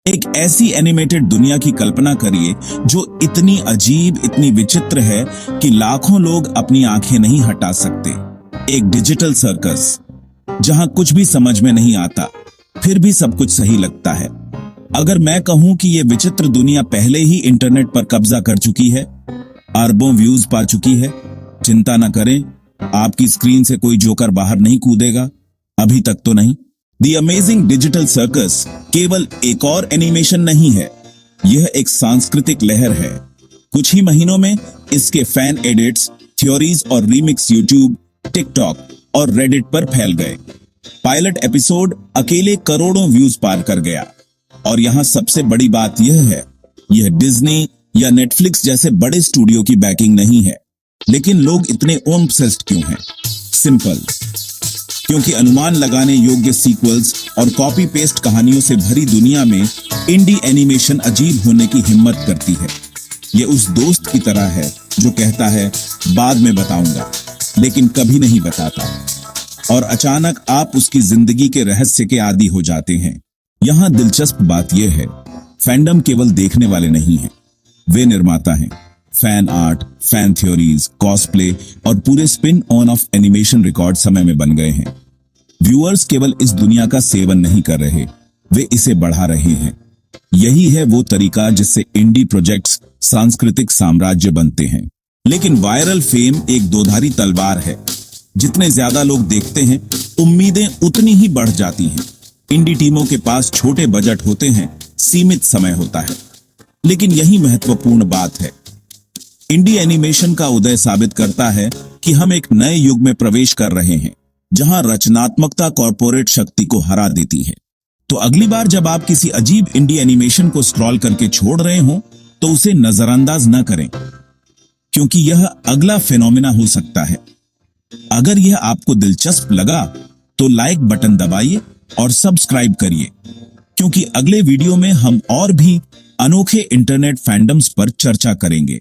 एक ऐसी एनिमेटेड दुनिया की कल्पना करिए जो इतनी अजीब, इतनी विचित्र है कि लाखों लोग अपनी आंखें नहीं हटा सकते। एक डिजिटल सर्कस जहां कुछ भी समझ में नहीं आता, फिर भी सब कुछ सही लगता है। अगर मैं कहूं कि यह विचित्र दुनिया पहले ही इंटरनेट पर कब्जा कर चुकी है, अरबों व्यूज पा चुकी है, चिंता न करें, आपकी स्क्रीन से कोई जोकर बाहर नहीं कूदेगा। अभी तक तो नहीं। द अमेजिंग डिजिटल सर्कस केवल एक और एनिमेशन नहीं है, यह एक सांस्कृतिक लहर है। कुछ ही महीनों में इसके फैन एडिट्स, थ्योरीज और रीमिक्स यूट्यूब, टिकटॉक और रेडिट पर फैल गए। पायलट एपिसोड अकेले करोड़ों व्यूज पार कर गया। और यहां सबसे बड़ी बात यह है, यह डिज्नी या नेटफ्लिक्स जैसे बड़े स्टूडियो की बैकिंग नहीं है। लेकिन लोग इतने ऑब्सेस्ड क्यों हैं? सिंपल, क्योंकि अनुमान लगाने योग्य सीक्वल्स और कॉपी पेस्ट कहानियों से भरी दुनिया में इंडी एनिमेशन अजीब होने की हिम्मत करती है। यह उस दोस्त की तरह है जो कहता है बाद में बताऊंगा, लेकिन कभी नहीं बताता, और अचानक आप उसकी जिंदगी के रहस्य के आदी हो जाते हैं। यहां दिलचस्प बात यह है, फैंडम केवल देखने वाले नहीं हैं, वे निर्माता हैं। Fan art, fan theories, cosplay और पूरे spin on off animation record समय में बन गए हैं। व्यूअर्स केवल इस दुनिया का सेवन नहीं कर रहे, वे इसे बढ़ा रहे हैं। यही है वो तरीका जिससे इंडी प्रोजेक्ट्स सांस्कृतिक साम्राज्य बनते हैं। लेकिन वायरल फेम एक दोधारी तलवार है। जितने ज्यादा लोग देखते हैं, उम्मीदें उतनी ही बढ़ जाती हैं। इंडी टीमों के पास छोटे बजट होते हैं, सीमित समय होता है। लेकिन यही महत्वपूर्ण बात है। इंडी एनिमेशन का उदय साबित करता है कि हम एक नए युग में प्रवेश कर रहे हैं, जहां रचनात्मकता कॉर्पोरेट शक्ति को हरा देती है। तो अगली बार जब आप किसी अजीब इंडी एनिमेशन को स्क्रॉल करके छोड़ रहे हो, तो उसे नजरअंदाज न करें, क्योंकि यह अगला फिनोमिना हो सकता है। अगर यह आपको दिलचस्प लगा तो लाइक बटन दबाइए और सब्सक्राइब करिए, क्योंकि अगले वीडियो में हम और भी अनोखे इंटरनेट फैंडम्स पर चर्चा करेंगे।